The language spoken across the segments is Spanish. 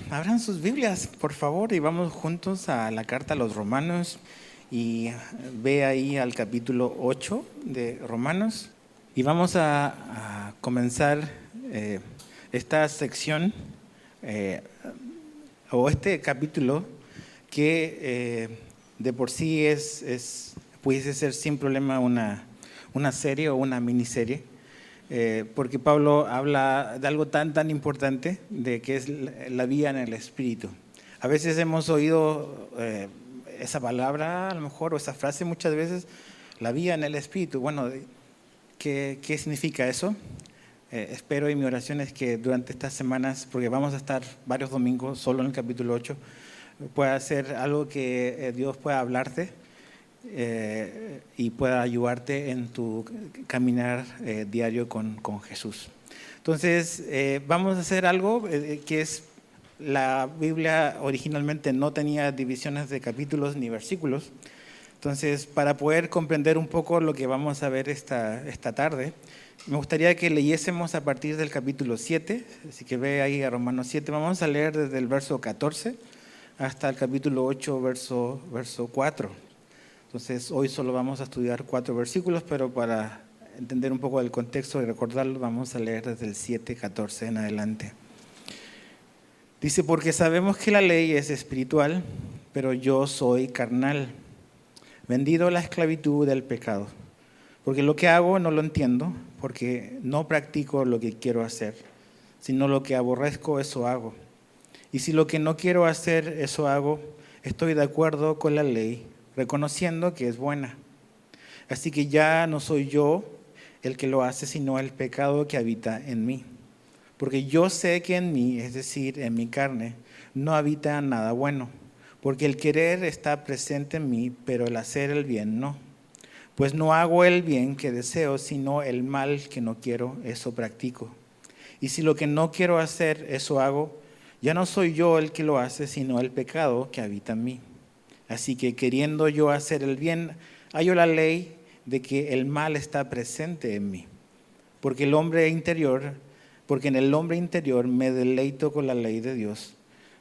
Abran sus Biblias, por favor, y vamos juntos a la carta a los Romanos y ve ahí al capítulo 8 de Romanos. Y vamos a comenzar esta sección o este capítulo que de por sí pudiese ser sin problema una serie o una miniserie. Porque Pablo habla de algo tan importante, de que es la vida en el Espíritu. A veces hemos oído esa palabra, a lo mejor, o esa frase muchas veces, la vida en el Espíritu. Bueno, ¿qué significa eso? Espero y mi oración es que durante estas semanas, porque vamos a estar varios domingos solo en el capítulo 8, pueda ser algo que Dios pueda hablarte y pueda ayudarte en tu caminar diario con Jesús. Entonces, vamos a hacer algo que es, la Biblia originalmente no tenía divisiones de capítulos ni versículos. Entonces, para poder comprender un poco lo que vamos a ver esta tarde, me gustaría que leyésemos a partir del capítulo 7, así que ve ahí a Romanos 7, vamos a leer desde el verso 14 hasta el capítulo 8, verso 4. Entonces, hoy solo vamos a estudiar 4 versículos, pero para entender un poco del contexto y recordarlo, vamos a leer desde el 7:14 en adelante. Dice, porque sabemos que la ley es espiritual, pero yo soy carnal, vendido a la esclavitud del pecado. Porque lo que hago no lo entiendo, porque no practico lo que quiero hacer, sino lo que aborrezco, eso hago. Y si lo que no quiero hacer, eso hago, estoy de acuerdo con la ley, reconociendo que es buena. Así que ya no soy yo el que lo hace, sino el pecado que habita en mí. Porque yo sé que en mí, es decir, en mi carne, no habita nada bueno. Porque el querer está presente en mí, pero el hacer el bien no. Pues no hago el bien que deseo, sino el mal que no quiero, eso practico. Y si lo que no quiero hacer, eso hago, ya no soy yo el que lo hace, sino el pecado que habita en mí. Así que queriendo yo hacer el bien, hallo la ley de que el mal está presente en mí. Porque en el hombre interior me deleito con la ley de Dios.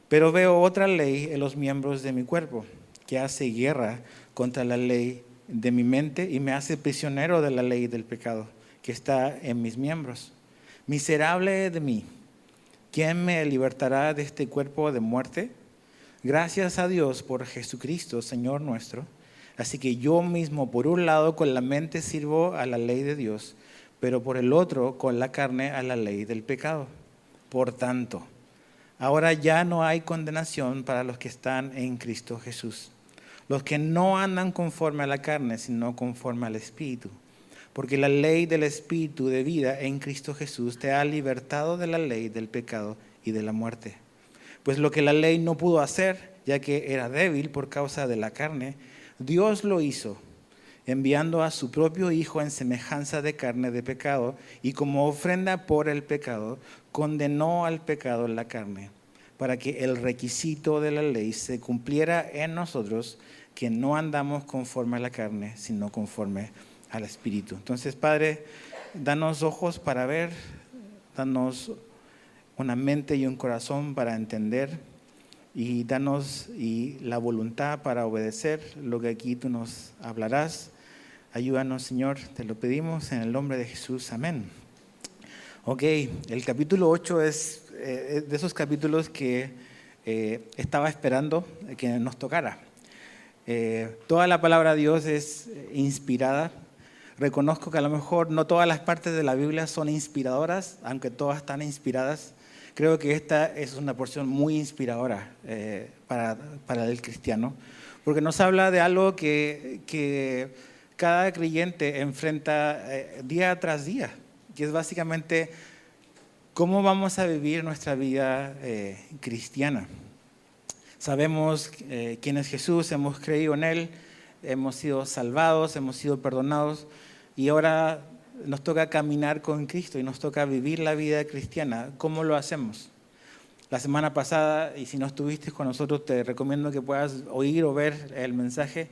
Pero veo otra ley en los miembros de mi cuerpo, que hace guerra contra la ley de mi mente y me hace prisionero de la ley del pecado que está en mis miembros. Miserable de mí, ¿quién me libertará de este cuerpo de muerte? Gracias a Dios por Jesucristo, Señor nuestro. Así que yo mismo, por un lado, con la mente sirvo a la ley de Dios, pero por el otro, con la carne, a la ley del pecado. Por tanto, ahora ya no hay condenación para los que están en Cristo Jesús, los que no andan conforme a la carne, sino conforme al Espíritu. Porque la ley del Espíritu de vida en Cristo Jesús te ha libertado de la ley del pecado y de la muerte. Pues lo que la ley no pudo hacer, ya que era débil por causa de la carne, Dios lo hizo, enviando a su propio Hijo en semejanza de carne de pecado, y como ofrenda por el pecado, condenó al pecado en la carne, para que el requisito de la ley se cumpliera en nosotros, que no andamos conforme a la carne, sino conforme al Espíritu. Entonces, Padre, danos ojos para ver, danos una mente y un corazón para entender, y danos la voluntad para obedecer lo que aquí tú nos hablarás. Ayúdanos, Señor, te lo pedimos en el nombre de Jesús. Amén. Ok, el capítulo 8 es de esos capítulos que estaba esperando que nos tocara. Toda la palabra de Dios es inspirada. Reconozco que a lo mejor no todas las partes de la Biblia son inspiradoras, aunque todas están inspiradas. Creo que esta es una porción muy inspiradora para el cristiano, porque nos habla de algo que cada creyente enfrenta día tras día, que es básicamente cómo vamos a vivir nuestra vida cristiana. Sabemos quién es Jesús, hemos creído en Él, hemos sido salvados, hemos sido perdonados, y ahora nos toca caminar con Cristo y nos toca vivir la vida cristiana. ¿Cómo lo hacemos? La semana pasada, y si no estuviste con nosotros, te recomiendo que puedas oír o ver el mensaje,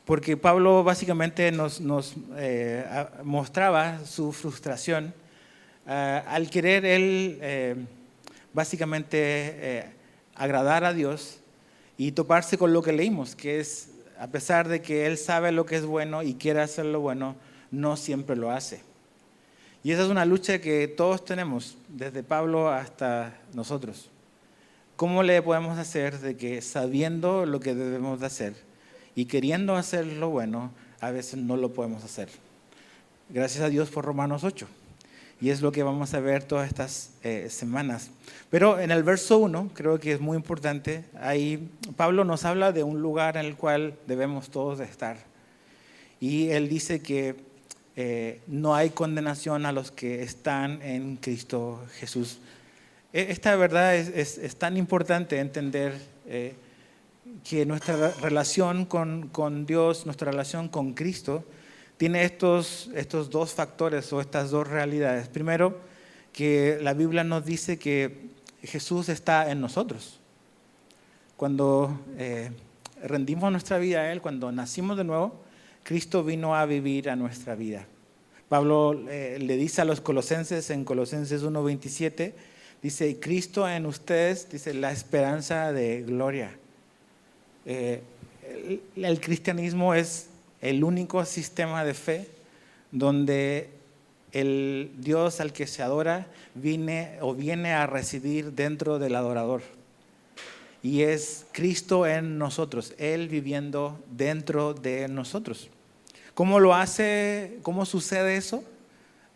porque Pablo básicamente nos mostraba su frustración al querer él básicamente agradar a Dios y toparse con lo que leímos, que es, a pesar de que Él sabe lo que es bueno y quiere hacer lo bueno, no siempre lo hace. Y esa es una lucha que todos tenemos, desde Pablo hasta nosotros. ¿Cómo le podemos hacer de que sabiendo lo que debemos de hacer y queriendo hacer lo bueno, a veces no lo podemos hacer? Gracias a Dios por Romanos 8. Y es lo que vamos a ver todas estas semanas. Pero en el verso 1, creo que es muy importante, ahí Pablo nos habla de un lugar en el cual debemos todos estar. Y él dice que no hay condenación a los que están en Cristo Jesús. Esta verdad es tan importante entender que nuestra relación con Dios, nuestra relación con Cristo, tiene estos dos factores o estas dos realidades. Primero, que la Biblia nos dice que Jesús está en nosotros. Cuando rendimos nuestra vida a Él, cuando nacimos de nuevo, Cristo vino a vivir a nuestra vida. Pablo le dice a los colosenses en Colosenses 1:27, dice, Cristo en ustedes, dice, la esperanza de gloria. El cristianismo es el único sistema de fe donde el Dios al que se adora viene a residir dentro del adorador. Y es Cristo en nosotros, Él viviendo dentro de nosotros. ¿Cómo lo hace? ¿Cómo sucede eso?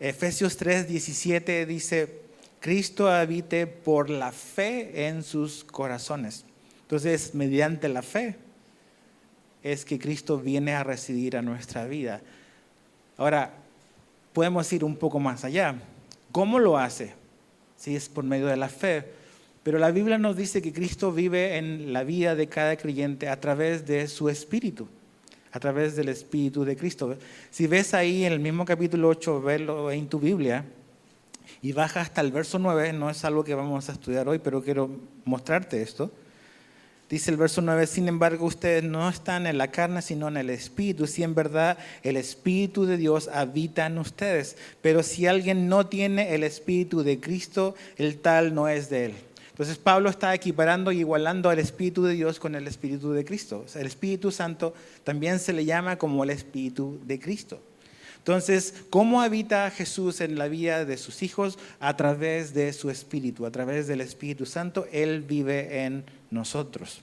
Efesios 3:17 dice, Cristo habite por la fe en sus corazones. Entonces, mediante la fe es que Cristo viene a residir a nuestra vida. Ahora, podemos ir un poco más allá. ¿Cómo lo hace? Sí, es por medio de la fe. Pero la Biblia nos dice que Cristo vive en la vida de cada creyente a través de su Espíritu, a través del Espíritu de Cristo. Si ves ahí en el mismo capítulo 8, verlo en tu Biblia, y baja hasta el verso 9, no es algo que vamos a estudiar hoy, pero quiero mostrarte esto. Dice el verso 9, sin embargo, ustedes no están en la carne, sino en el Espíritu, si en verdad el Espíritu de Dios habita en ustedes. Pero si alguien no tiene el Espíritu de Cristo, el tal no es de él. Entonces Pablo está equiparando y igualando al Espíritu de Dios con el Espíritu de Cristo. O sea, el Espíritu Santo también se le llama como el Espíritu de Cristo. Entonces, ¿cómo habita Jesús en la vida de sus hijos? A través de su Espíritu, a través del Espíritu Santo, Él vive en nosotros.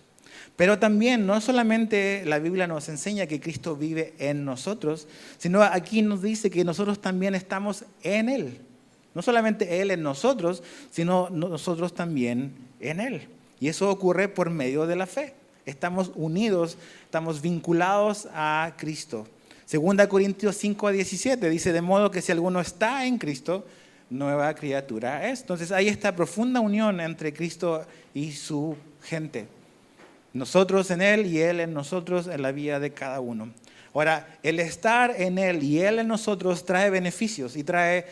Pero también, no solamente la Biblia nos enseña que Cristo vive en nosotros, sino aquí nos dice que nosotros también estamos en Él. No solamente Él en nosotros, sino nosotros también en Él. Y eso ocurre por medio de la fe. Estamos unidos, estamos vinculados a Cristo. 2 Corintios 5:17 dice, de modo que si alguno está en Cristo, nueva criatura es. Entonces hay esta profunda unión entre Cristo y su gente. Nosotros en Él y Él en nosotros en la vida de cada uno. Ahora, el estar en Él y Él en nosotros trae beneficios y trae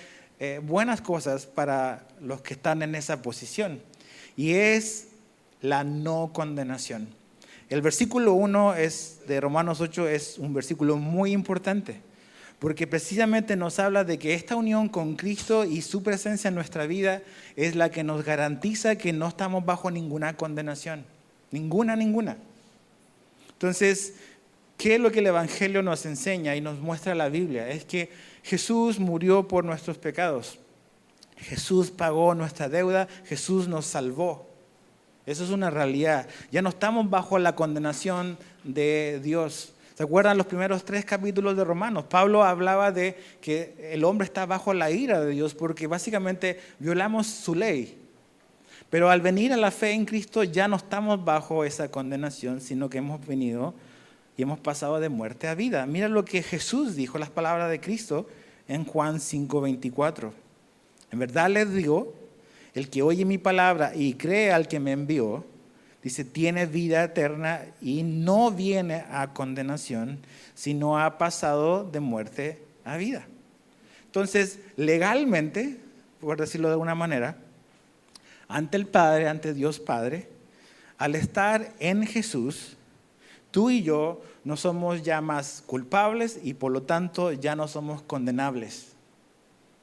buenas cosas para los que están en esa posición. Y es la no condenación. El versículo 1 de Romanos 8 es un versículo muy importante, porque precisamente nos habla de que esta unión con Cristo y su presencia en nuestra vida es la que nos garantiza que no estamos bajo ninguna condenación. Ninguna. Entonces, ¿qué es lo que el Evangelio nos enseña y nos muestra la Biblia? Es que Jesús murió por nuestros pecados. Jesús pagó nuestra deuda, Jesús nos salvó. Eso es una realidad. Ya no estamos bajo la condenación de Dios. ¿Se acuerdan los primeros 3 capítulos de Romanos? Pablo hablaba de que el hombre está bajo la ira de Dios porque básicamente violamos su ley. Pero al venir a la fe en Cristo ya no estamos bajo esa condenación, sino que hemos venido y hemos pasado de muerte a vida. Mira lo que Jesús dijo, las palabras de Cristo en Juan 5:24. En verdad les digo, el que oye mi palabra y cree al que me envió, dice, tiene vida eterna y no viene a condenación, sino ha pasado de muerte a vida. Entonces, legalmente, por decirlo de alguna manera, ante el Padre, ante Dios Padre, al estar en Jesús, tú y yo no somos ya más culpables y por lo tanto ya no somos condenables.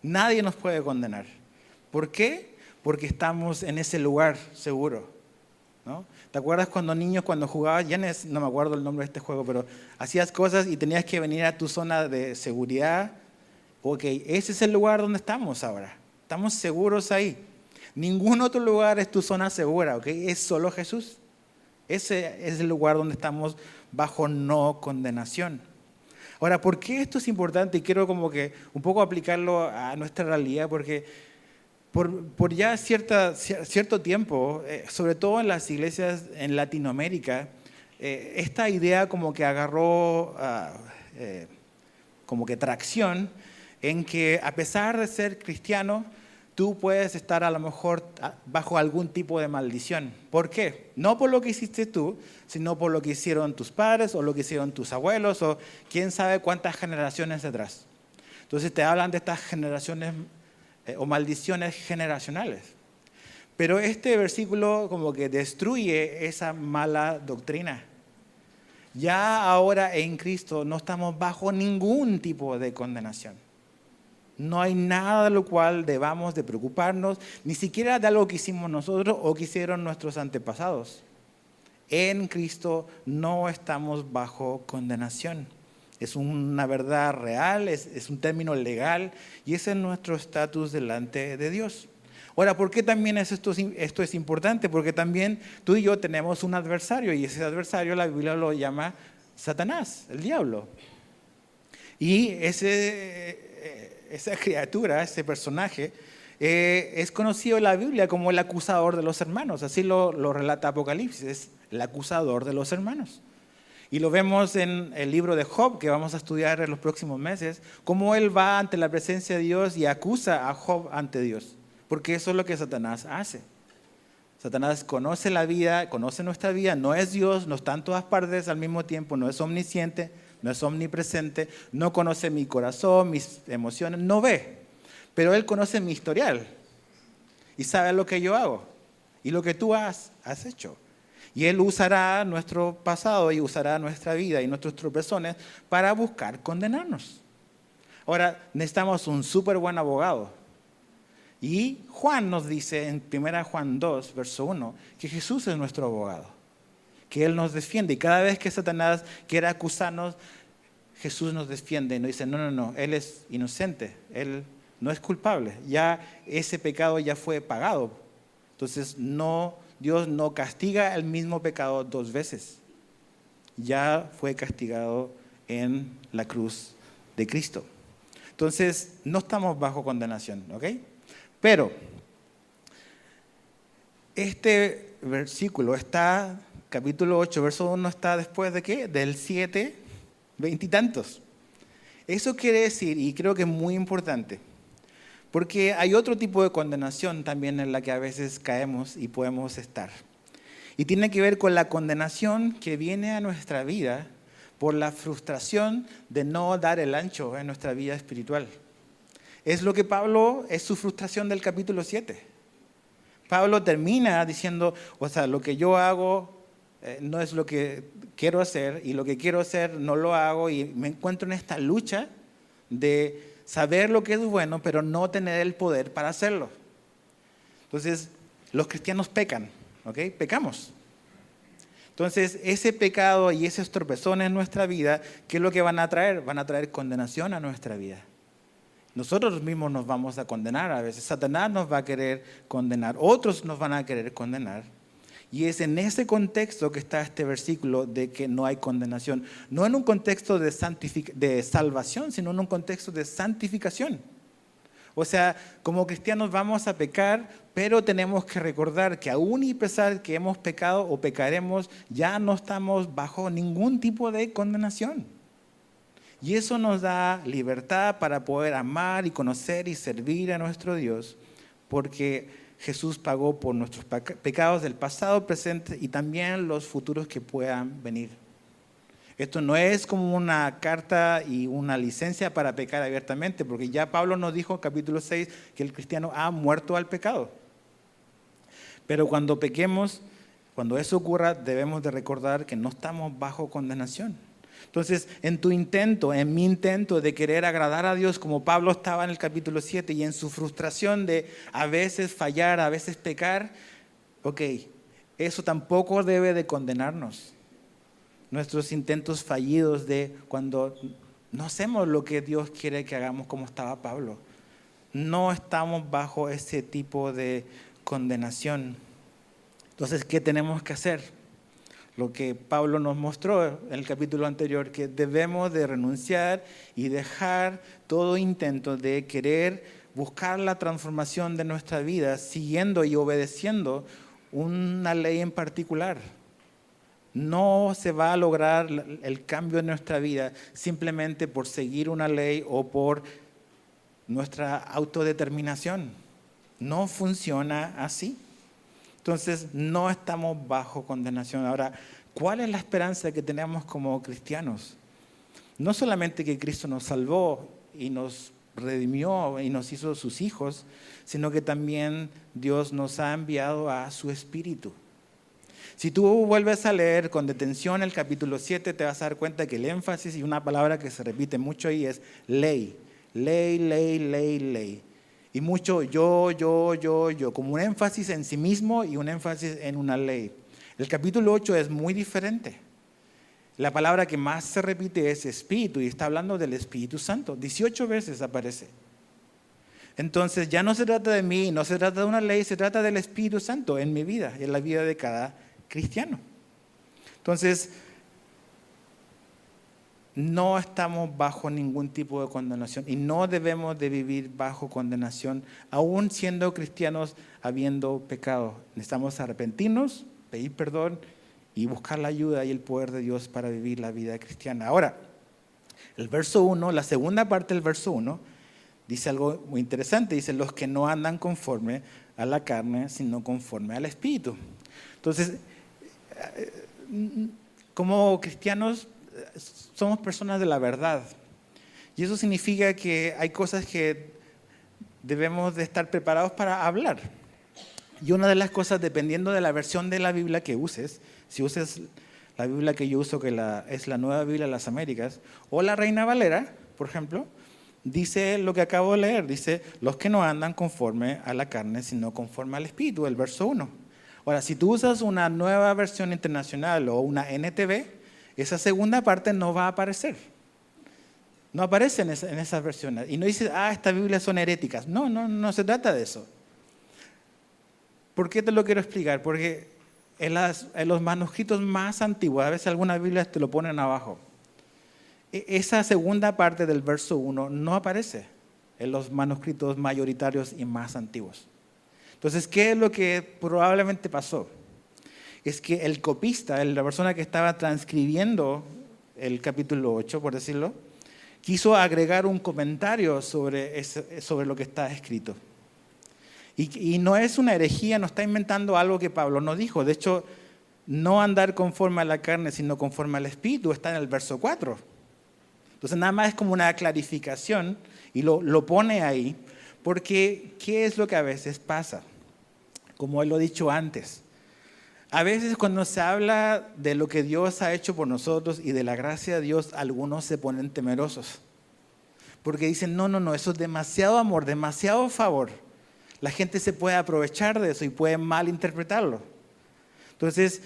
Nadie nos puede condenar. ¿Por qué? Porque estamos en ese lugar seguro. ¿no? ¿Te acuerdas cuando niños, cuando jugabas, no me acuerdo el nombre de este juego, pero hacías cosas y tenías que venir a tu zona de seguridad? Ok, ese es el lugar donde estamos ahora. Estamos seguros ahí. Ningún otro lugar es tu zona segura, ¿ok? Es solo Jesús. Ese es el lugar donde estamos bajo no condenación. Ahora, ¿por qué esto es importante? Y quiero como que un poco aplicarlo a nuestra realidad, porque por ya cierto tiempo, sobre todo en las iglesias en Latinoamérica, esta idea como que agarró como que tracción en que a pesar de ser cristiano, tú puedes estar a lo mejor bajo algún tipo de maldición. ¿Por qué? No por lo que hiciste tú, sino por lo que hicieron tus padres o lo que hicieron tus abuelos o quién sabe cuántas generaciones detrás. Entonces te hablan de estas generaciones o maldiciones generacionales. Pero este versículo como que destruye esa mala doctrina. Ya ahora en Cristo no estamos bajo ningún tipo de condenación. No hay nada de lo cual debamos de preocuparnos, ni siquiera de algo que hicimos nosotros o que hicieron nuestros antepasados. En Cristo no estamos bajo condenación. Es una verdad real, es un término legal y ese es nuestro estatus delante de Dios. Ahora, ¿por qué también esto es importante? Porque también tú y yo tenemos un adversario y ese adversario la Biblia lo llama Satanás, el diablo. Y esa criatura, ese personaje, es conocido en la Biblia como el acusador de los hermanos. Así lo relata Apocalipsis, es el acusador de los hermanos. Y lo vemos en el libro de Job, que vamos a estudiar en los próximos meses, cómo él va ante la presencia de Dios y acusa a Job ante Dios. Porque eso es lo que Satanás hace. Satanás conoce la vida, conoce nuestra vida, no es Dios, no está en todas partes al mismo tiempo, no es omnisciente, no es omnipresente, no conoce mi corazón, mis emociones, no ve. Pero él conoce mi historial y sabe lo que yo hago y lo que tú has hecho. Y él usará nuestro pasado y usará nuestra vida y nuestros tropezones para buscar condenarnos. Ahora, necesitamos un súper buen abogado. Y Juan nos dice en 1 Juan 2, verso 1, que Jesús es nuestro abogado, que Él nos defiende. Y cada vez que Satanás quiere acusarnos, Jesús nos defiende y nos dice, no, Él es inocente, Él no es culpable. Ya ese pecado ya fue pagado. Entonces, Dios no castiga el mismo pecado dos veces. Ya fue castigado en la cruz de Cristo. Entonces, no estamos bajo condenación, ¿ok? Pero este versículo está, capítulo 8, verso 1, está después de ¿qué? Del 7, 20 y tantos. Eso quiere decir, y creo que es muy importante, porque hay otro tipo de condenación también en la que a veces caemos y podemos estar. Y tiene que ver con la condenación que viene a nuestra vida por la frustración de no dar el ancho en nuestra vida espiritual. Es lo que es su frustración del capítulo 7. Pablo termina diciendo, lo que yo hago no es lo que quiero hacer y lo que quiero hacer no lo hago y me encuentro en esta lucha de saber lo que es bueno, pero no tener el poder para hacerlo. Entonces, los cristianos pecan, ¿ok? Pecamos. Entonces, ese pecado y esos tropezones en nuestra vida, ¿qué es lo que van a traer? Van a traer condenación a nuestra vida. Nosotros mismos nos vamos a condenar a veces. Satanás nos va a querer condenar. Otros nos van a querer condenar. Y es en ese contexto que está este versículo de que no hay condenación. No en un contexto de salvación, sino en un contexto de santificación. O sea, como cristianos vamos a pecar, pero tenemos que recordar que aún y pesar que hemos pecado o pecaremos, ya no estamos bajo ningún tipo de condenación. Y eso nos da libertad para poder amar y conocer y servir a nuestro Dios, porque Jesús pagó por nuestros pecados del pasado, presente y también los futuros que puedan venir. Esto no es como una carta y una licencia para pecar abiertamente, porque ya Pablo nos dijo en capítulo 6 que el cristiano ha muerto al pecado. Pero cuando pequemos, cuando eso ocurra, debemos de recordar que no estamos bajo condenación. Entonces, en mi intento de querer agradar a Dios, como Pablo estaba en el capítulo 7, y en su frustración de a veces fallar, a veces pecar, eso tampoco debe de condenarnos. Nuestros intentos fallidos de cuando no hacemos lo que Dios quiere que hagamos, como estaba Pablo. No estamos bajo ese tipo de condenación. Entonces, ¿qué tenemos que hacer? Lo que Pablo nos mostró en el capítulo anterior, que debemos de renunciar y dejar todo intento de querer buscar la transformación de nuestra vida siguiendo y obedeciendo una ley en particular. No se va a lograr el cambio en nuestra vida simplemente por seguir una ley o por nuestra autodeterminación. No funciona así. Entonces, no estamos bajo condenación. Ahora, ¿cuál es la esperanza que tenemos como cristianos? No solamente que Cristo nos salvó y nos redimió y nos hizo sus hijos, sino que también Dios nos ha enviado a su Espíritu. Si tú vuelves a leer con detención el capítulo 7, te vas a dar cuenta que el énfasis y una palabra que se repite mucho ahí es ley, ley, ley, ley, ley. Y mucho yo, como un énfasis en sí mismo y un énfasis en una ley. El capítulo 8 es muy diferente. La palabra que más se repite es Espíritu y está hablando del Espíritu Santo. 18 veces aparece. Entonces ya no se trata de mí, no se trata de una ley, se trata del Espíritu Santo en mi vida y en la vida de cada cristiano. Entonces, no estamos bajo ningún tipo de condenación y no debemos de vivir bajo condenación, aún siendo cristianos, habiendo pecado. Necesitamos arrepentirnos, pedir perdón y buscar la ayuda y el poder de Dios para vivir la vida cristiana. Ahora, el verso 1, la segunda parte del verso 1, dice algo muy interesante. Dice, los que no andan conforme a la carne, sino conforme al Espíritu. Entonces, como cristianos, somos personas de la verdad. Y eso significa que hay cosas que debemos de estar preparados para hablar. Y una de las cosas, dependiendo de la versión de la Biblia que uses, si uses la Biblia que yo uso, que es la Nueva Biblia de las Américas, o la Reina Valera, por ejemplo, dice lo que acabo de leer, dice, los que no andan conforme a la carne, sino conforme al Espíritu, el verso 1. Ahora, si tú usas una nueva versión internacional o una NTV, esa segunda parte no va a aparecer. No aparece en esas versiones. Y no dices, estas Biblias son heréticas. No se trata de eso. ¿Por qué te lo quiero explicar? Porque en los manuscritos más antiguos, a veces algunas Biblias te lo ponen abajo. Esa segunda parte del verso 1 no aparece en los manuscritos mayoritarios y más antiguos. Entonces, ¿qué es lo que probablemente pasó? Es que el copista, la persona que estaba transcribiendo el capítulo 8, por decirlo, quiso agregar un comentario sobre lo que está escrito. Y no es una herejía, no está inventando algo que Pablo no dijo. De hecho, no andar conforme a la carne, sino conforme al Espíritu, está en el verso 4. Entonces, nada más es como una clarificación y lo pone ahí, porque ¿qué es lo que a veces pasa? Como él lo ha dicho antes. A veces cuando se habla de lo que Dios ha hecho por nosotros y de la gracia de Dios, algunos se ponen temerosos. Porque dicen, no, eso es demasiado amor, demasiado favor. La gente se puede aprovechar de eso y puede malinterpretarlo. Entonces,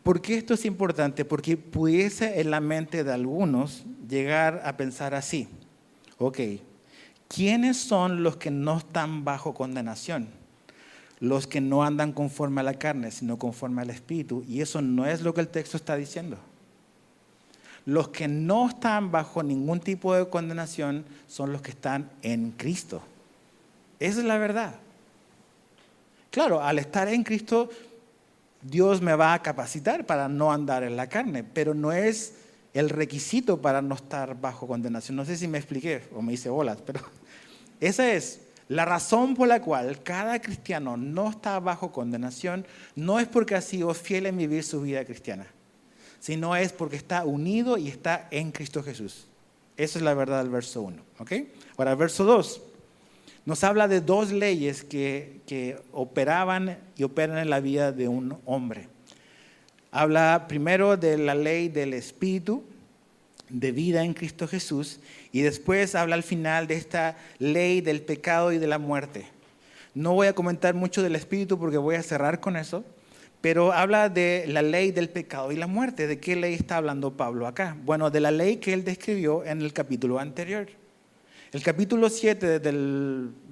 ¿por qué esto es importante? Porque pudiese en la mente de algunos llegar a pensar así. Ok, ¿quiénes son los que no están bajo condenación? Los que no andan conforme a la carne, sino conforme al Espíritu. Y eso no es lo que el texto está diciendo. Los que no están bajo ningún tipo de condenación son los que están en Cristo. Esa es la verdad. Claro, al estar en Cristo, Dios me va a capacitar para no andar en la carne, pero no es el requisito para no estar bajo condenación. No sé si me expliqué o me hice bolas, pero esa es la razón por la cual cada cristiano no está bajo condenación. No es porque ha sido fiel en vivir su vida cristiana, sino es porque está unido y está en Cristo Jesús. Esa es la verdad del verso 1. ¿Okay? Ahora, el verso 2 nos habla de dos leyes que operaban y operan en la vida de un hombre. Habla primero de la ley del Espíritu, de vida en Cristo Jesús, y después habla al final de esta ley del pecado y de la muerte. No voy a comentar mucho del Espíritu porque voy a cerrar con eso, pero habla de la ley del pecado y la muerte. ¿De qué ley está hablando Pablo acá? Bueno, de la ley que él describió en el capítulo anterior. El capítulo 7,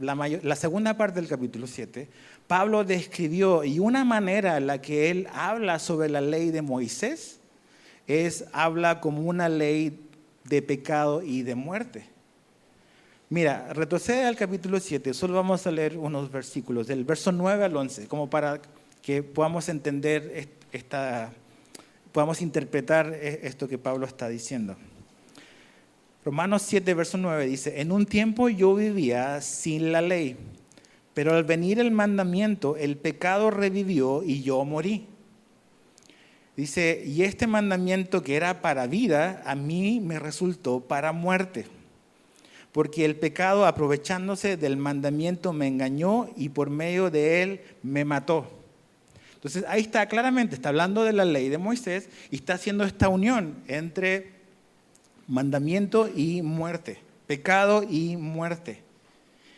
la segunda parte del capítulo 7, Pablo describió, y una manera en la que él habla sobre la ley de Moisés habla como una ley de pecado y de muerte. Mira, retrocede al capítulo 7, solo vamos a leer unos versículos, del verso 9 al 11, como para que podamos entender, podamos interpretar esto que Pablo está diciendo. Romanos 7, verso 9 dice: en un tiempo yo vivía sin la ley, pero al venir el mandamiento, el pecado revivió y yo morí. Dice, y este mandamiento que era para vida, a mí me resultó para muerte. Porque el pecado, aprovechándose del mandamiento, me engañó y por medio de él me mató. Entonces ahí está claramente, está hablando de la ley de Moisés y está haciendo esta unión entre mandamiento y muerte, pecado y muerte.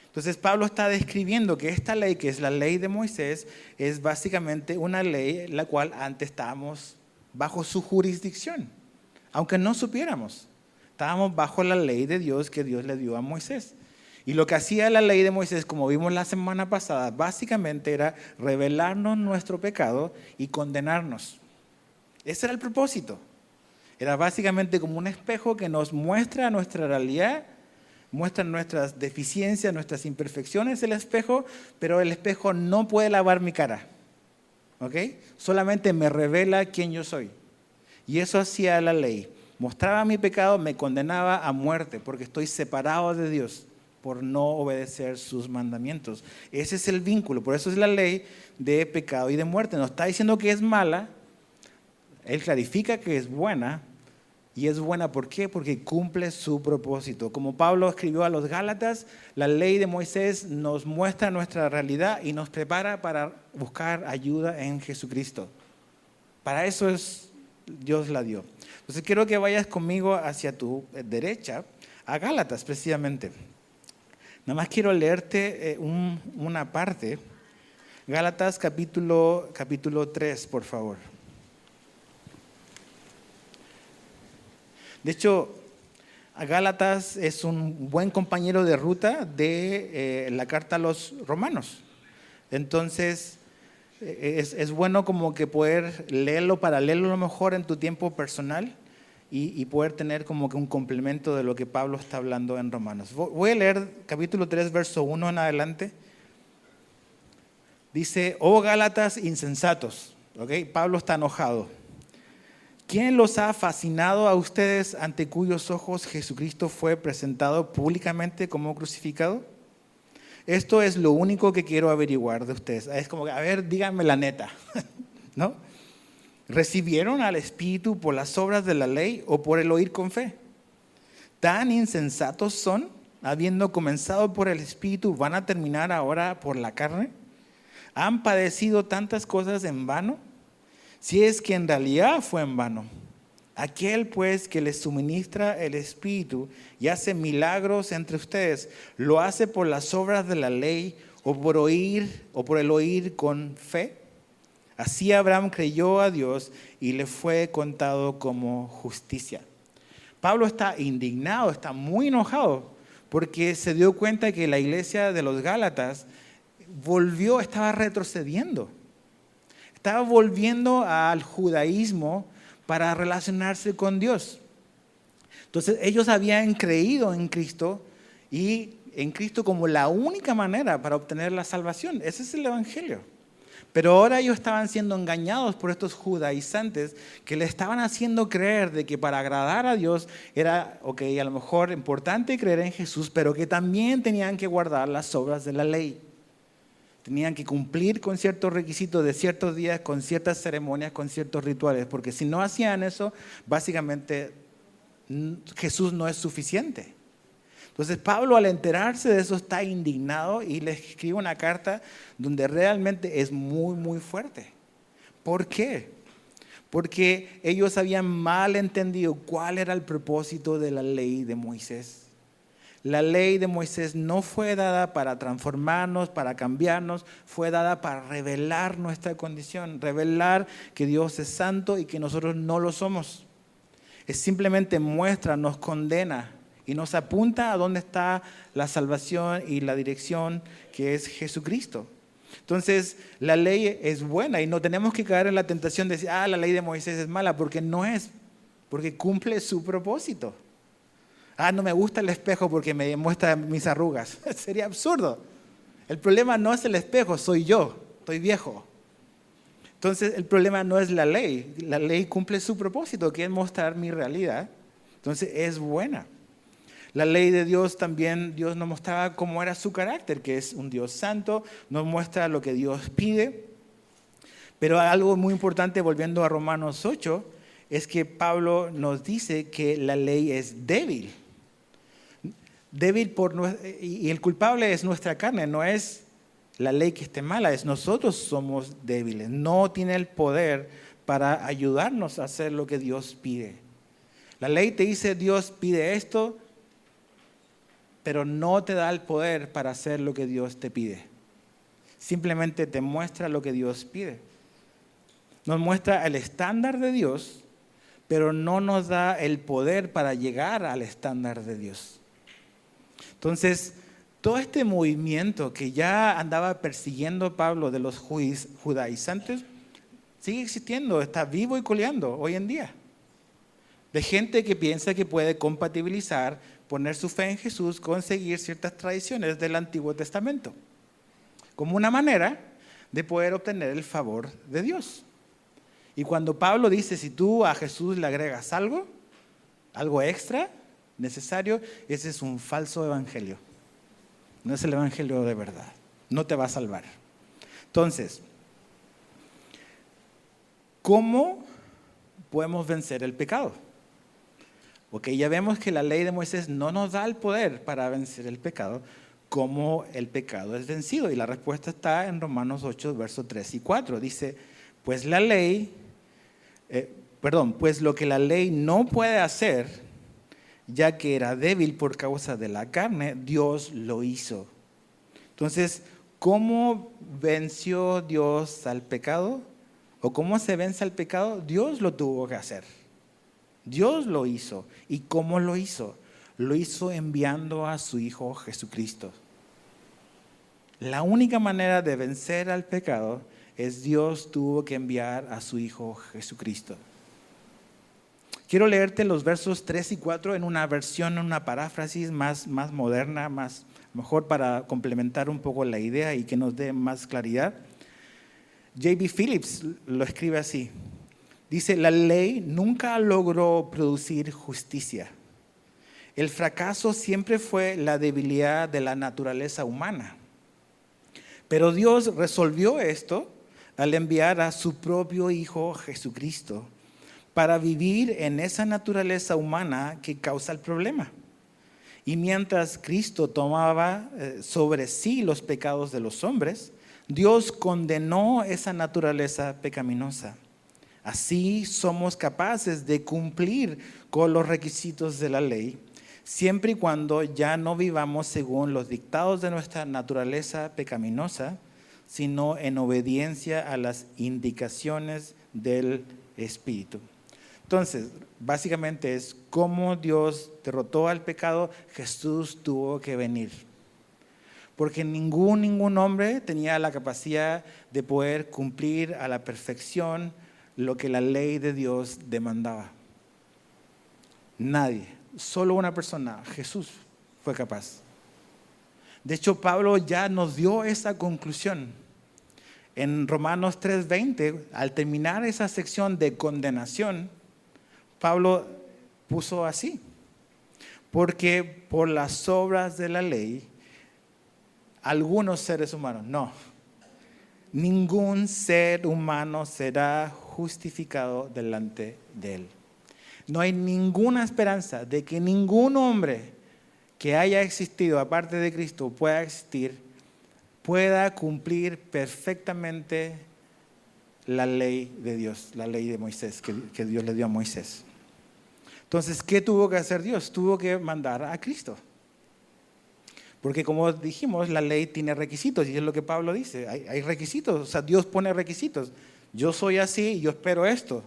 Entonces Pablo está describiendo que esta ley, que es la ley de Moisés, es básicamente una ley la cual antes estábamos bajo su jurisdicción, aunque no supiéramos. Estábamos bajo la ley de Dios que Dios le dio a Moisés. Y lo que hacía la ley de Moisés, como vimos la semana pasada, básicamente era revelarnos nuestro pecado y condenarnos. Ese era el propósito. Era básicamente como un espejo que nos muestra nuestra realidad, muestra nuestras deficiencias, nuestras imperfecciones, el espejo, pero el espejo no puede lavar mi cara. ¿Ok? Solamente me revela quién yo soy. Y eso hacía la ley. Mostraba mi pecado, me condenaba a muerte, porque estoy separado de Dios por no obedecer sus mandamientos. Ese es el vínculo, por eso es la ley de pecado y de muerte. No está diciendo que es mala, él clarifica que es buena, y es buena ¿por qué? Porque cumple su propósito. Como Pablo escribió a los Gálatas, la ley de Moisés nos muestra nuestra realidad y nos prepara para buscar ayuda en Jesucristo. Para eso Dios la dio. Entonces quiero que vayas conmigo hacia tu derecha, a Gálatas precisamente. Nada más quiero leerte una parte. Gálatas capítulo 3, por favor. De hecho, Gálatas es un buen compañero de ruta de la carta a los romanos. Entonces, es bueno como que poder leerlo para leerlo a lo mejor en tu tiempo personal y poder tener como que un complemento de lo que Pablo está hablando en Romanos. Voy a leer capítulo 3, verso 1 en adelante. Dice, oh Gálatas insensatos, ¿okay? Pablo está enojado. ¿Quién los ha fascinado a ustedes ante cuyos ojos Jesucristo fue presentado públicamente como crucificado? Esto es lo único que quiero averiguar de ustedes. Es como que, a ver, díganme la neta, ¿no? ¿Recibieron al Espíritu por las obras de la ley o por el oír con fe? ¿Tan insensatos son? Habiendo comenzado por el Espíritu, ¿van a terminar ahora por la carne? ¿Han padecido tantas cosas en vano? Si es que en realidad fue en vano. Aquel pues que les suministra el Espíritu y hace milagros entre ustedes, ¿lo hace por las obras de la ley o por el oír con fe? Así Abraham creyó a Dios y le fue contado como justicia. Pablo está indignado, está muy enojado porque se dio cuenta que la iglesia de los Gálatas estaba retrocediendo. Estaba volviendo al judaísmo para relacionarse con Dios. Entonces ellos habían creído en Cristo y en Cristo como la única manera para obtener la salvación. Ese es el evangelio. Pero ahora ellos estaban siendo engañados por estos judaizantes que le estaban haciendo creer de que para agradar a Dios era, a lo mejor importante creer en Jesús, pero que también tenían que guardar las obras de la ley. Tenían que cumplir con ciertos requisitos de ciertos días, con ciertas ceremonias, con ciertos rituales, porque si no hacían eso, básicamente Jesús no es suficiente. Entonces Pablo, al enterarse de eso, está indignado y le escribe una carta donde realmente es muy, muy fuerte. ¿Por qué? Porque ellos habían mal entendido cuál era el propósito de la ley de Moisés. La ley de Moisés no fue dada para transformarnos, para cambiarnos, fue dada para revelar nuestra condición, revelar que Dios es santo y que nosotros no lo somos. Es simplemente muestra, nos condena y nos apunta a dónde está la salvación y la dirección, que es Jesucristo. Entonces, la ley es buena y no tenemos que caer en la tentación de decir, la ley de Moisés es mala, porque no es, porque cumple su propósito. No me gusta el espejo porque me muestra mis arrugas. Sería absurdo. El problema no es el espejo, soy yo, estoy viejo. Entonces, el problema no es la ley cumple su propósito, que es mostrar mi realidad. Entonces, es buena. La ley de Dios también, Dios nos mostraba cómo era su carácter, que es un Dios santo, nos muestra lo que Dios pide. Pero algo muy importante, volviendo a Romanos 8, es que Pablo nos dice que la ley es débil. Y el culpable es nuestra carne, no es la ley que esté mala, es nosotros somos débiles. No tiene el poder para ayudarnos a hacer lo que Dios pide. La ley te dice, Dios pide esto, pero no te da el poder para hacer lo que Dios te pide. Simplemente te muestra lo que Dios pide. Nos muestra el estándar de Dios, pero no nos da el poder para llegar al estándar de Dios. Entonces, todo este movimiento que ya andaba persiguiendo Pablo de los judaizantes, sigue existiendo, está vivo y coleando hoy en día. De gente que piensa que puede compatibilizar, poner su fe en Jesús, conseguir ciertas tradiciones del Antiguo Testamento, como una manera de poder obtener el favor de Dios. Y cuando Pablo dice, si tú a Jesús le agregas algo extra, necesario, ese es un falso evangelio. No es el evangelio de verdad. No te va a salvar. Entonces, ¿cómo podemos vencer el pecado? Ok, ya vemos que la ley de Moisés no nos da el poder para vencer el pecado. ¿Cómo el pecado es vencido? Y la respuesta está en Romanos 8, versos 3 y 4. Dice, pues lo que la ley no puede hacer, ya que era débil por causa de la carne, Dios lo hizo. Entonces, ¿cómo venció Dios al pecado? ¿O cómo se vence al pecado? Dios lo tuvo que hacer. Dios lo hizo. ¿Y cómo lo hizo? Lo hizo enviando a su Hijo Jesucristo. La única manera de vencer al pecado es Dios tuvo que enviar a su Hijo Jesucristo. Quiero leerte los versos 3 y 4 en una versión, en una paráfrasis más moderna, mejor para complementar un poco la idea y que nos dé más claridad. J.B. Phillips lo escribe así. Dice, la ley nunca logró producir justicia. El fracaso siempre fue la debilidad de la naturaleza humana. Pero Dios resolvió esto al enviar a su propio Hijo Jesucristo para vivir en esa naturaleza humana que causa el problema. Y mientras Cristo tomaba sobre sí los pecados de los hombres, Dios condenó esa naturaleza pecaminosa. Así somos capaces de cumplir con los requisitos de la ley, siempre y cuando ya no vivamos según los dictados de nuestra naturaleza pecaminosa, sino en obediencia a las indicaciones del Espíritu. Entonces, básicamente es cómo Dios derrotó al pecado, Jesús tuvo que venir. Porque ningún hombre tenía la capacidad de poder cumplir a la perfección lo que la ley de Dios demandaba. Nadie, solo una persona, Jesús, fue capaz. De hecho, Pablo ya nos dio esa conclusión. En Romanos 3:20, al terminar esa sección de condenación, Pablo puso así, porque por las obras de la ley, algunos seres humanos, ningún ser humano será justificado delante de él. No hay ninguna esperanza de que ningún hombre que haya existido aparte de Cristo pueda existir, pueda cumplir perfectamente la ley de Dios, la ley de Moisés, que Dios le dio a Moisés. Entonces, ¿qué tuvo que hacer Dios? Tuvo que mandar a Cristo. Porque como dijimos, la ley tiene requisitos y es lo que Pablo dice. Hay requisitos, o sea, Dios pone requisitos. Yo soy así y yo espero esto.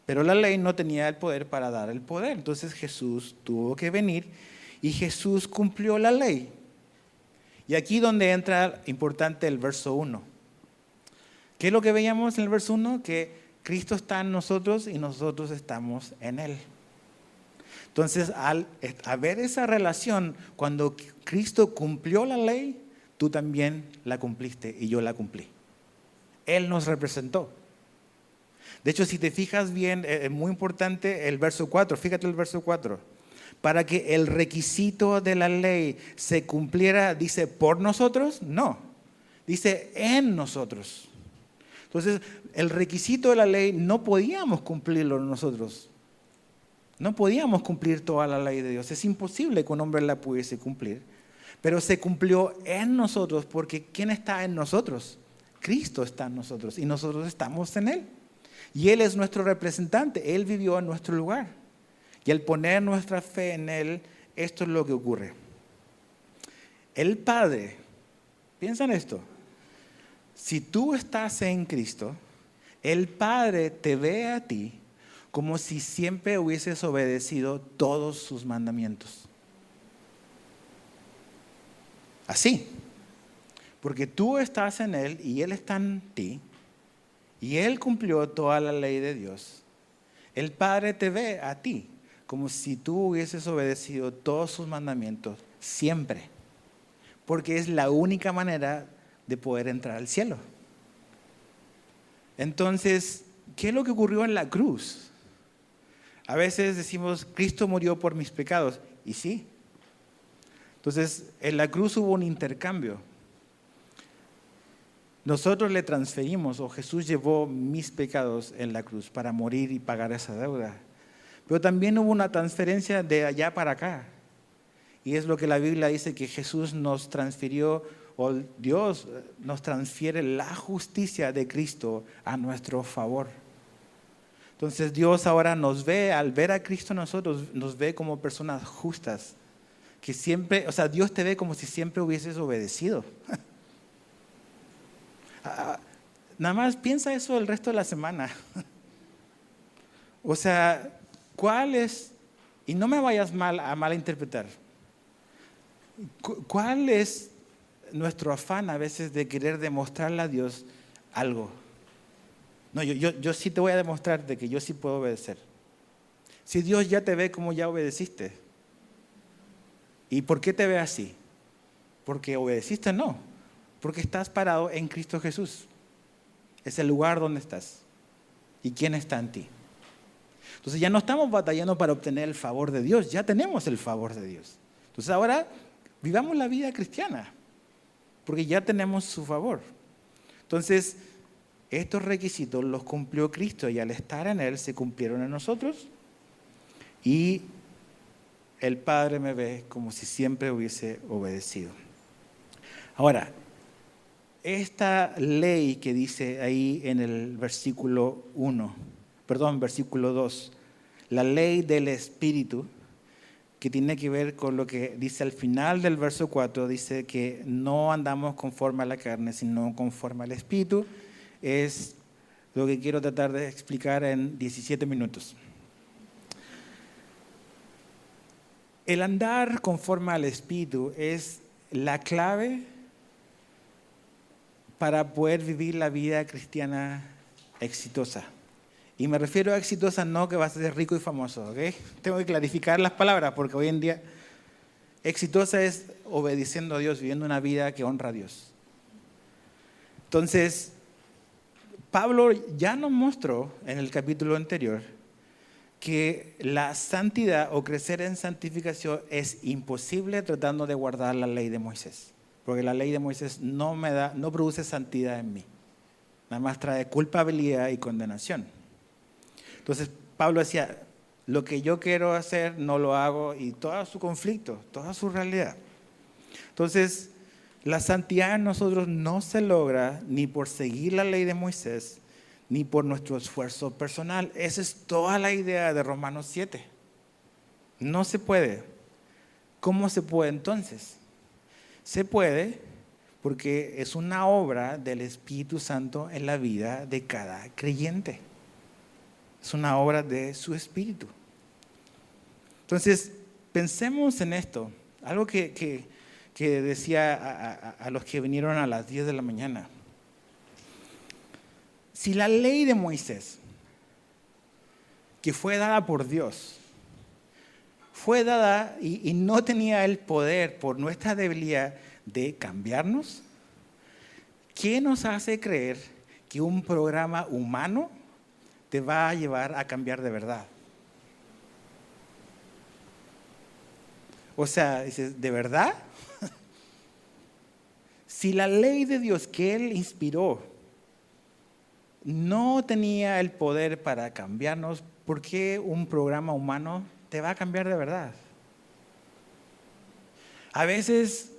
Pero la ley no tenía el poder para dar el poder. Entonces Jesús tuvo que venir y Jesús cumplió la ley. Y aquí donde entra importante el verso 1. ¿Qué es lo que veíamos en el verso 1? Que Cristo está en nosotros y nosotros estamos en Él. Entonces, al haber esa relación, cuando Cristo cumplió la ley, tú también la cumpliste y yo la cumplí. Él nos representó. De hecho, si te fijas bien, es muy importante el verso 4. Fíjate el verso 4. Para que el requisito de la ley se cumpliera, dice, ¿por nosotros? No. Dice, en nosotros. Entonces, el requisito de la ley no podíamos cumplirlo nosotros. No podíamos cumplir toda la ley de Dios. Es imposible que un hombre la pudiese cumplir. Pero se cumplió en nosotros porque ¿quién está en nosotros? Cristo está en nosotros y nosotros estamos en Él. Y Él es nuestro representante. Él vivió en nuestro lugar. Y al poner nuestra fe en Él, esto es lo que ocurre. El Padre, piensa en esto. Si tú estás en Cristo, el Padre te ve a ti como si siempre hubieses obedecido todos sus mandamientos. Así. Porque tú estás en Él y Él está en ti. Y Él cumplió toda la ley de Dios. El Padre te ve a ti como si tú hubieses obedecido todos sus mandamientos siempre. Porque es la única manera de poder entrar al cielo. Entonces, ¿qué es lo que ocurrió en la cruz? A veces decimos, Cristo murió por mis pecados. Y sí. Entonces, en la cruz hubo un intercambio. Nosotros le transferimos, o Jesús llevó mis pecados en la cruz para morir y pagar esa deuda. Pero también hubo una transferencia de allá para acá. Y es lo que la Biblia dice, que Jesús nos transfirió, o Dios nos transfiere la justicia de Cristo a nuestro favor. Entonces Dios ahora nos ve, al ver a Cristo nosotros, nos ve como personas justas. Que siempre, o sea, Dios te ve como si siempre hubieses obedecido. Nada más piensa eso el resto de la semana. O sea, ¿cuál es, y no me vayas a malinterpretar, cuál es nuestro afán a veces de querer demostrarle a Dios algo? No, yo sí te voy a demostrar de que yo sí puedo obedecer. Si Dios ya te ve como ya obedeciste. ¿Y por qué te ve así? ¿Porque obedeciste? No. Porque estás parado en Cristo Jesús. Es el lugar donde estás. ¿Y quién está en ti? Entonces ya no estamos batallando para obtener el favor de Dios. Ya tenemos el favor de Dios. Entonces ahora vivamos la vida cristiana. Porque ya tenemos su favor. Entonces, estos requisitos los cumplió Cristo y al estar en Él se cumplieron en nosotros. Y el Padre me ve como si siempre hubiese obedecido. Ahora, esta ley que dice ahí en el versículo 2, la ley del Espíritu, que tiene que ver con lo que dice al final del verso 4, dice que no andamos conforme a la carne, sino conforme al Espíritu, es lo que quiero tratar de explicar en 17 minutos. El andar conforme al Espíritu es la clave para poder vivir la vida cristiana exitosa. Y me refiero a exitosa no que vas a ser rico y famoso, ¿ok? Tengo que clarificar las palabras porque hoy en día exitosa es obedeciendo a Dios, viviendo una vida que honra a Dios. Entonces, Pablo ya nos mostró en el capítulo anterior que la santidad o crecer en santificación es imposible tratando de guardar la ley de Moisés. Porque la ley de Moisés no produce santidad en mí. Nada más trae culpabilidad y condenación. Entonces Pablo decía, lo que yo quiero hacer no lo hago, y todo su conflicto, toda su realidad. Entonces, la santidad en nosotros no se logra ni por seguir la ley de Moisés, ni por nuestro esfuerzo personal. Esa es toda la idea de Romanos 7. No se puede. ¿Cómo se puede entonces? Se puede porque es una obra del Espíritu Santo en la vida de cada creyente. Es una obra de su Espíritu. Entonces, pensemos en esto. Algo que decía a los que vinieron a las 10 de la mañana. Si la ley de Moisés, que fue dada por Dios, fue dada y no tenía el poder por nuestra debilidad de cambiarnos, ¿qué nos hace creer que un programa humano te va a llevar a cambiar de verdad? O sea, dices, ¿de verdad? Si la ley de Dios que Él inspiró no tenía el poder para cambiarnos, ¿por qué un programa humano te va a cambiar de verdad? A veces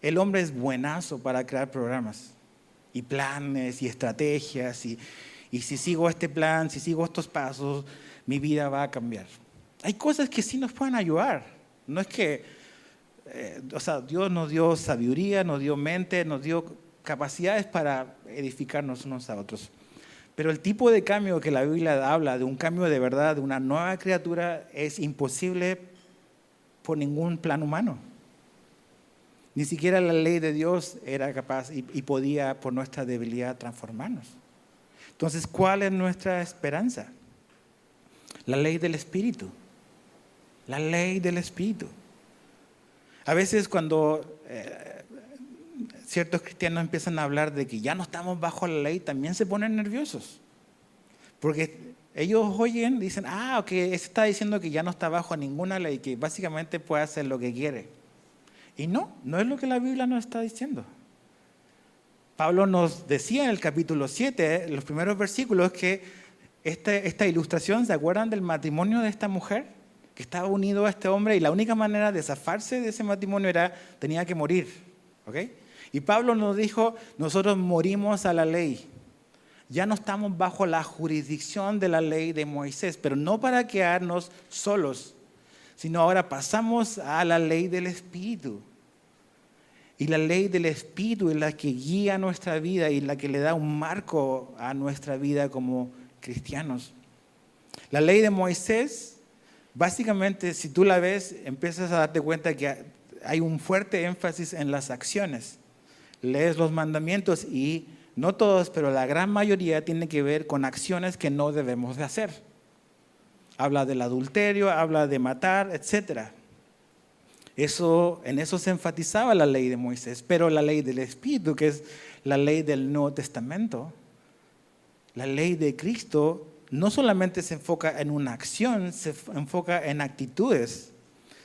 el hombre es buenazo para crear programas y planes y estrategias y si sigo este plan, si sigo estos pasos, mi vida va a cambiar. Hay cosas que sí nos pueden ayudar. No es que, Dios nos dio sabiduría, nos dio mente, nos dio capacidades para edificarnos unos a otros. Pero el tipo de cambio que la Biblia habla, de un cambio de verdad, de una nueva criatura, es imposible por ningún plan humano. Ni siquiera la ley de Dios era capaz y podía, por nuestra debilidad, transformarnos. Entonces, ¿cuál es nuestra esperanza? La ley del Espíritu. La ley del Espíritu. A veces cuando ciertos cristianos empiezan a hablar de que ya no estamos bajo la ley, también se ponen nerviosos. Porque ellos oyen, dicen, ok, ese está diciendo que ya no está bajo ninguna ley, que básicamente puede hacer lo que quiere. Y no es lo que la Biblia nos está diciendo. Pablo nos decía en el capítulo 7, los primeros versículos, que esta ilustración, ¿se acuerdan del matrimonio de esta mujer? Que estaba unido a este hombre y la única manera de zafarse de ese matrimonio tenía que morir. ¿Ok? Y Pablo nos dijo, nosotros morimos a la ley. Ya no estamos bajo la jurisdicción de la ley de Moisés, pero no para quedarnos solos, sino ahora pasamos a la ley del Espíritu. Y la ley del Espíritu es la que guía nuestra vida y la que le da un marco a nuestra vida como cristianos. La ley de Moisés, básicamente, si tú la ves, empiezas a darte cuenta que hay un fuerte énfasis en las acciones. Lees los mandamientos y no todos, pero la gran mayoría tiene que ver con acciones que no debemos de hacer. Habla del adulterio, habla de matar, etc. En eso se enfatizaba la ley de Moisés, pero la ley del Espíritu, que es la ley del Nuevo Testamento, la ley de Cristo, no solamente se enfoca en una acción, se enfoca en actitudes,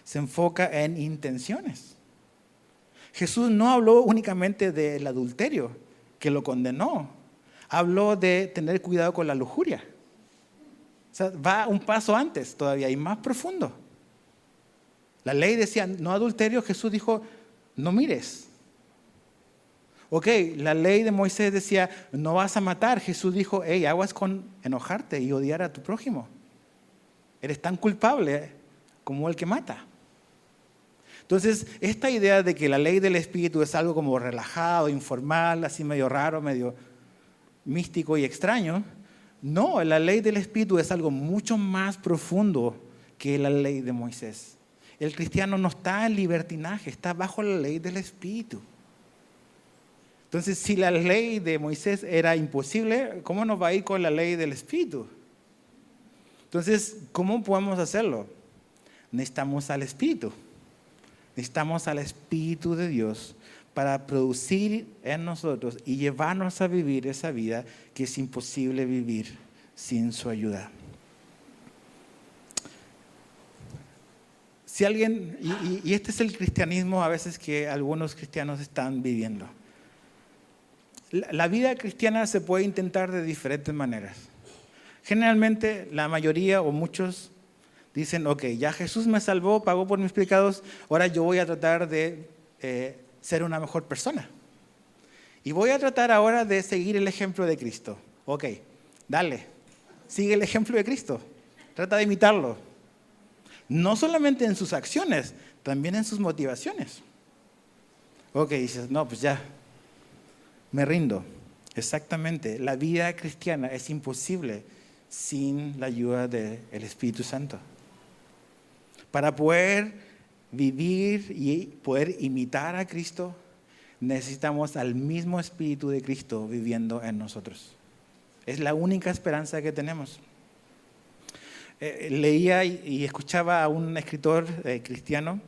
se enfoca en intenciones. Jesús no habló únicamente del adulterio, que lo condenó. Habló de tener cuidado con la lujuria. O sea, va un paso antes todavía y más profundo. La ley decía, no adulterio, Jesús dijo, no mires. Ok, la ley de Moisés decía, no vas a matar. Jesús dijo, aguas con enojarte y odiar a tu prójimo. Eres tan culpable como el que mata. Entonces, esta idea de que la ley del Espíritu es algo como relajado, informal, así medio raro, medio místico y extraño, no, la ley del Espíritu es algo mucho más profundo que la ley de Moisés. El cristiano no está en libertinaje, está bajo la ley del Espíritu. Entonces, si la ley de Moisés era imposible, ¿cómo nos va a ir con la ley del Espíritu? Entonces, ¿cómo podemos hacerlo? Necesitamos al Espíritu. Necesitamos al Espíritu de Dios para producir en nosotros y llevarnos a vivir esa vida que es imposible vivir sin su ayuda. Si alguien, y este es el cristianismo a veces que algunos cristianos están viviendo. La vida cristiana se puede intentar de diferentes maneras. Generalmente la mayoría o muchos dicen, ok, ya Jesús me salvó, pagó por mis pecados, ahora yo voy a tratar de ser una mejor persona. Y voy a tratar ahora de seguir el ejemplo de Cristo. Ok, dale, sigue el ejemplo de Cristo, trata de imitarlo. No solamente en sus acciones, también en sus motivaciones. Ok, dices, no, pues ya, me rindo. Exactamente, la vida cristiana es imposible sin la ayuda del Espíritu Santo. Para poder vivir y poder imitar a Cristo, necesitamos al mismo Espíritu de Cristo viviendo en nosotros. Es la única esperanza que tenemos. Leía y escuchaba a un escritor cristiano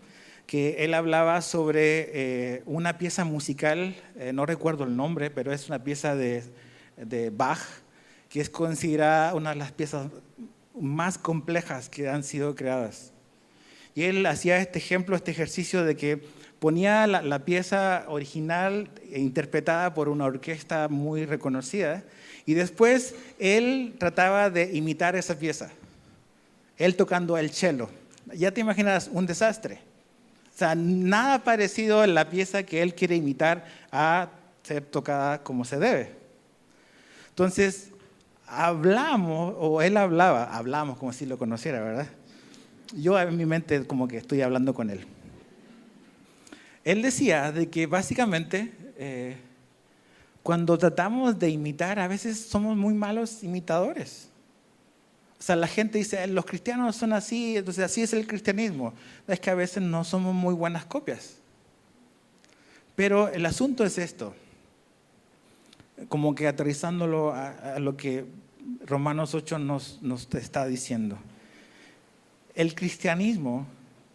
que él hablaba sobre una pieza musical, no recuerdo el nombre, pero es una pieza de Bach, que es considerada una de las piezas más complejas que han sido creadas. Y él hacía este ejemplo, este ejercicio de que ponía la pieza original interpretada por una orquesta muy reconocida y después él trataba de imitar esa pieza, él tocando el cello. Ya te imaginas un desastre. O sea, nada parecido a la pieza que él quiere imitar a ser tocada como se debe. Entonces, hablamos como si lo conociera, ¿verdad? Yo en mi mente como que estoy hablando con él. Él decía de que básicamente cuando tratamos de imitar, a veces somos muy malos imitadores. O sea, la gente dice, los cristianos son así, entonces así es el cristianismo. Es que a veces no somos muy buenas copias. Pero el asunto es esto, como que aterrizándolo a lo que Romanos 8 nos está diciendo. El cristianismo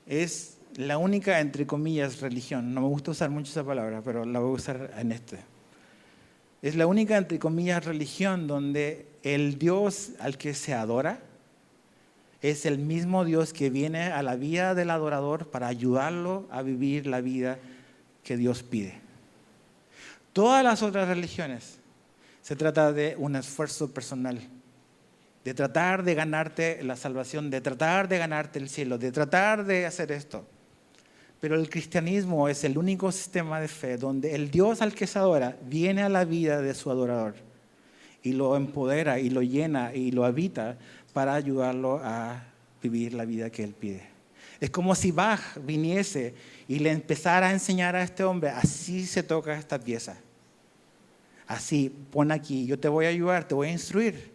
es la única, entre comillas, religión. No me gusta usar mucho esa palabra, pero la voy a usar en este. Es la única, entre comillas, religión donde el Dios al que se adora es el mismo Dios que viene a la vida del adorador para ayudarlo a vivir la vida que Dios pide. Todas las otras religiones se trata de un esfuerzo personal, de tratar de ganarte la salvación, de tratar de ganarte el cielo, de tratar de hacer esto. Pero el cristianismo es el único sistema de fe donde el Dios al que se adora viene a la vida de su adorador y lo empodera y lo llena y lo habita para ayudarlo a vivir la vida que él pide. Es como si Bach viniese y le empezara a enseñar a este hombre, así se toca esta pieza. Así, pon aquí, yo te voy a ayudar, te voy a instruir.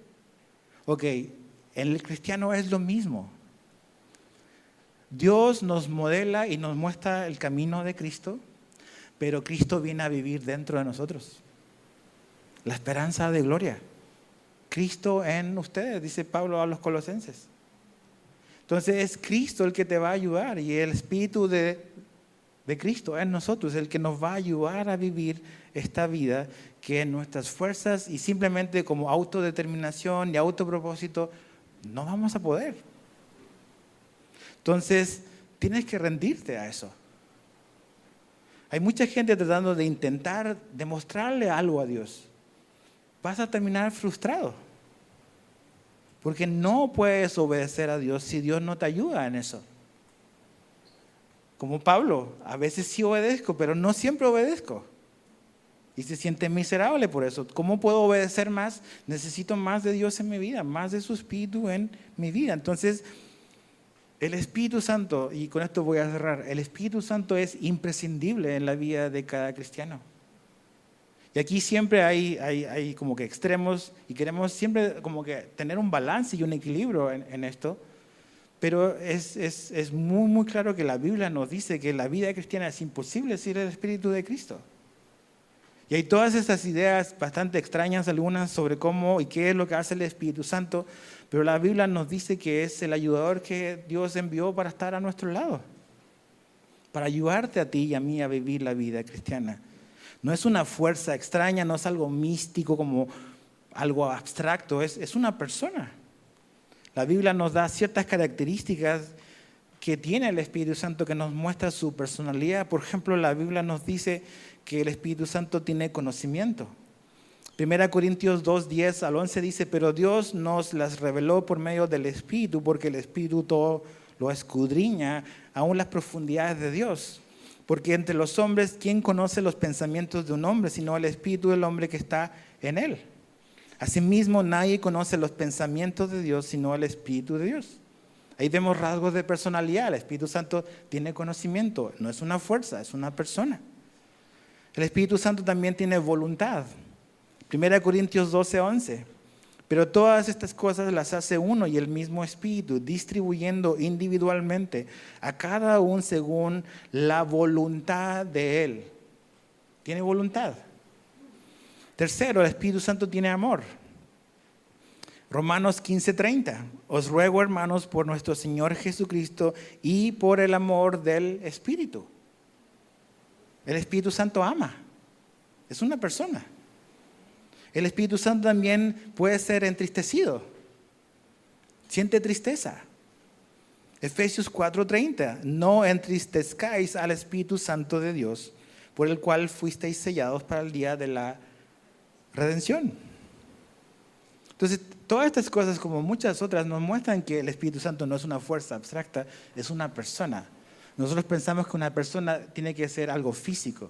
Ok, en el cristiano es lo mismo. Dios nos modela y nos muestra el camino de Cristo, pero Cristo viene a vivir dentro de nosotros. La esperanza de gloria. Cristo en ustedes, dice Pablo a los colosenses. Entonces es Cristo el que te va a ayudar y el Espíritu de Cristo en nosotros es el que nos va a ayudar a vivir esta vida que en nuestras fuerzas y simplemente como autodeterminación y autopropósito no vamos a poder. Entonces, tienes que rendirte a eso. Hay mucha gente tratando de intentar demostrarle algo a Dios. Vas a terminar frustrado. Porque no puedes obedecer a Dios si Dios no te ayuda en eso. Como Pablo, a veces sí obedezco, pero no siempre obedezco. Y se siente miserable por eso. ¿Cómo puedo obedecer más? Necesito más de Dios en mi vida, más de su Espíritu en mi vida. Entonces, el Espíritu Santo, y con esto voy a cerrar, el Espíritu Santo es imprescindible en la vida de cada cristiano. Y aquí siempre hay como que extremos y queremos siempre como que tener un balance y un equilibrio en esto. Pero es muy, muy claro que la Biblia nos dice que la vida cristiana es imposible sin el Espíritu de Cristo. Y hay todas estas ideas bastante extrañas, algunas sobre cómo y qué es lo que hace el Espíritu Santo, pero la Biblia nos dice que es el ayudador que Dios envió para estar a nuestro lado, para ayudarte a ti y a mí a vivir la vida cristiana. No es una fuerza extraña, no es algo místico como algo abstracto, es una persona. La Biblia nos da ciertas características que tiene el Espíritu Santo que nos muestra su personalidad. Por ejemplo, la Biblia nos dice que el Espíritu Santo tiene conocimiento. 1 Corintios 2, 10 al 11 dice, pero Dios nos las reveló por medio del Espíritu, porque el Espíritu todo lo escudriña, aún las profundidades de Dios. Porque entre los hombres, ¿quién conoce los pensamientos de un hombre, sino el Espíritu del hombre que está en él? Asimismo, nadie conoce los pensamientos de Dios, sino el Espíritu de Dios. Ahí vemos rasgos de personalidad. El Espíritu Santo tiene conocimiento, no es una fuerza, es una persona. El Espíritu Santo también tiene voluntad. 1 Corintios 12:11. Pero todas estas cosas las hace uno y el mismo Espíritu, distribuyendo individualmente a cada uno según la voluntad de Él. Tiene voluntad. Tercero, el Espíritu Santo tiene amor. Romanos 15:30. Os ruego, hermanos, por nuestro Señor Jesucristo y por el amor del Espíritu. El Espíritu Santo ama. Es una persona. El Espíritu Santo también puede ser entristecido. Siente tristeza. Efesios 4:30. No entristezcáis al Espíritu Santo de Dios, por el cual fuisteis sellados para el día de la redención. Entonces, todas estas cosas, como muchas otras, nos muestran que el Espíritu Santo no es una fuerza abstracta, es una persona. Nosotros pensamos que una persona tiene que ser algo físico,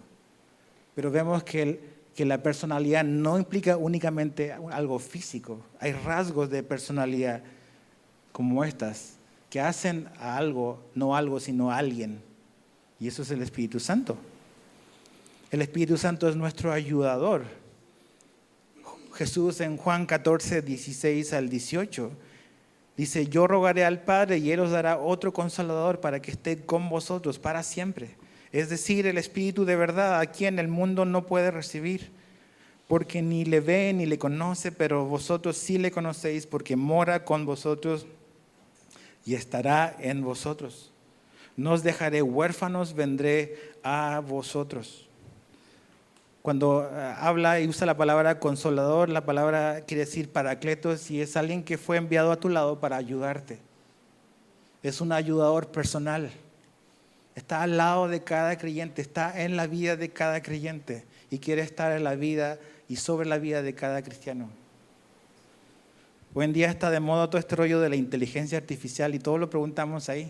pero vemos que la personalidad no implica únicamente algo físico. Hay rasgos de personalidad como estas que hacen a algo, no algo, sino a alguien. Y eso es el Espíritu Santo. El Espíritu Santo es nuestro ayudador. Jesús en Juan 14:16-18 dice: yo rogaré al Padre y Él os dará otro consolador para que esté con vosotros para siempre. Es decir, el Espíritu de verdad, a quien el mundo no puede recibir, porque ni le ve ni le conoce, pero vosotros sí le conocéis, porque mora con vosotros y estará en vosotros. No os dejaré huérfanos, vendré a vosotros. Cuando habla y usa la palabra consolador, la palabra quiere decir paracletos, y es alguien que fue enviado a tu lado para ayudarte. Es un ayudador personal. Está al lado de cada creyente, está en la vida de cada creyente y quiere estar en la vida y sobre la vida de cada cristiano. Hoy en día está de moda todo este rollo de la inteligencia artificial y todo lo preguntamos ahí.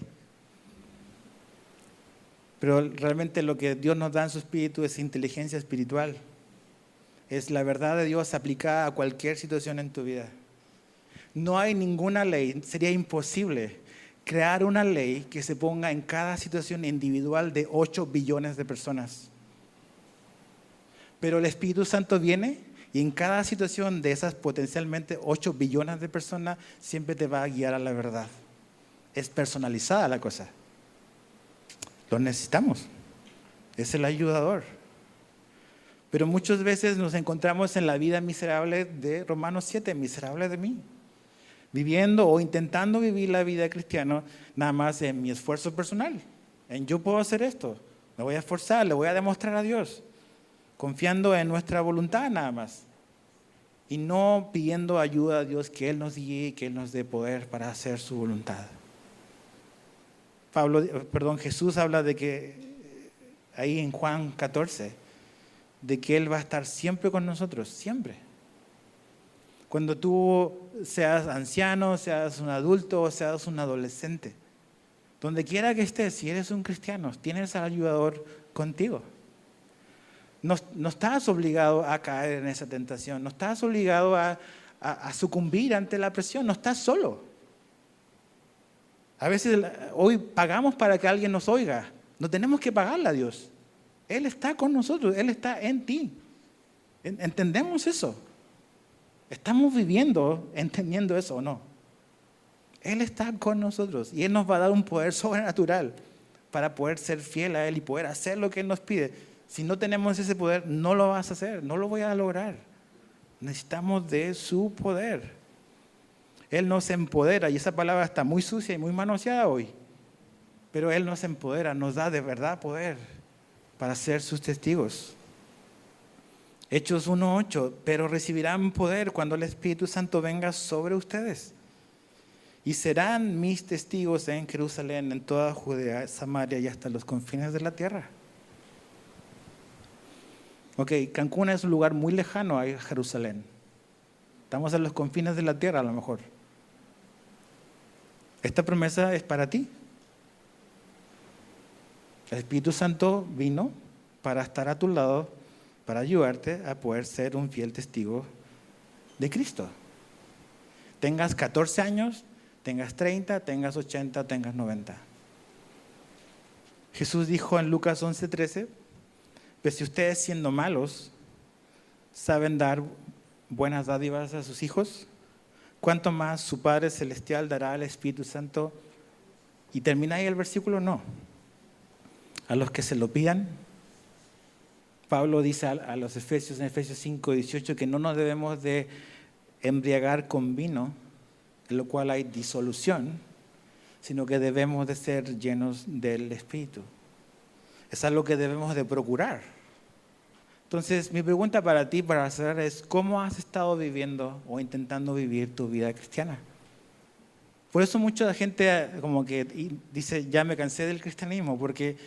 Pero realmente lo que Dios nos da en su espíritu es inteligencia espiritual. Es la verdad de Dios aplicada a cualquier situación en tu vida. No hay ninguna ley, sería imposible crear una ley que se ponga en cada situación individual de 8 billones de personas. Pero el Espíritu Santo viene y en cada situación de esas potencialmente 8 billones de personas siempre te va a guiar a la verdad. Es personalizada la cosa. Lo necesitamos. Es el ayudador. Pero muchas veces nos encontramos en la vida miserable de Romanos 7, miserable de mí. Viviendo o intentando vivir la vida cristiana nada más en mi esfuerzo personal. En yo puedo hacer esto, me voy a esforzar, le voy a demostrar a Dios. Confiando en nuestra voluntad nada más. Y no pidiendo ayuda a Dios, que Él nos guíe, que Él nos dé poder para hacer su voluntad. Jesús habla de que, ahí en Juan 14, de que Él va a estar siempre con nosotros, siempre. Cuando tú seas anciano, seas un adulto o seas un adolescente, donde quiera que estés, si eres un cristiano, tienes al ayudador contigo. No estás obligado a caer en esa tentación, no estás obligado a sucumbir ante la presión, no estás solo. A veces hoy pagamos para que alguien nos oiga, no tenemos que pagarle a Dios. Él está con nosotros, Él está en ti. ¿Entendemos eso? ¿Estamos viviendo entendiendo eso o no? Él está con nosotros y Él nos va a dar un poder sobrenatural para poder ser fiel a Él y poder hacer lo que Él nos pide. Si no tenemos ese poder, no lo vas a hacer, no lo voy a lograr. Necesitamos de su poder. Él nos empodera, y esa palabra está muy sucia y muy manoseada hoy. Pero Él nos empodera, nos da de verdad poder para ser sus testigos. Hechos 1:8, pero recibirán poder cuando el Espíritu Santo venga sobre ustedes. Y serán mis testigos en Jerusalén, en toda Judea, Samaria y hasta los confines de la tierra. Ok, Cancún es un lugar muy lejano a Jerusalén. Estamos en los confines de la tierra a lo mejor. Esta promesa es para ti. El Espíritu Santo vino para estar a tu lado, para ayudarte a poder ser un fiel testigo de Cristo. Tengas 14 años, tengas 30, tengas 80, tengas 90. Jesús dijo en Lucas 11:13, Pero si ustedes siendo malos saben dar buenas dádivas a sus hijos, ¿cuánto más su Padre Celestial dará al Espíritu Santo? Y termina ahí el versículo, no. A los que se lo pidan, Pablo dice a los Efesios, en Efesios 5:18, que no nos debemos de embriagar con vino, en lo cual hay disolución, sino que debemos de ser llenos del Espíritu. Es algo que debemos de procurar. Entonces, mi pregunta para ti, para cerrar, es ¿cómo has estado viviendo o intentando vivir tu vida cristiana? Por eso mucha gente como que dice, ya me cansé del cristianismo, porque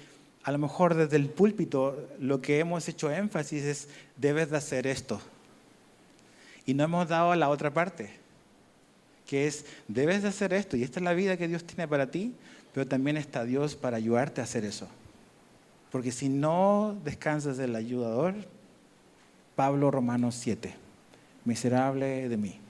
a lo mejor desde el púlpito lo que hemos hecho énfasis es, debes de hacer esto. Y no hemos dado la otra parte, que es, debes de hacer esto, y esta es la vida que Dios tiene para ti, pero también está Dios para ayudarte a hacer eso. Porque si no descansas del ayudador, Pablo Romanos 7, miserable de mí.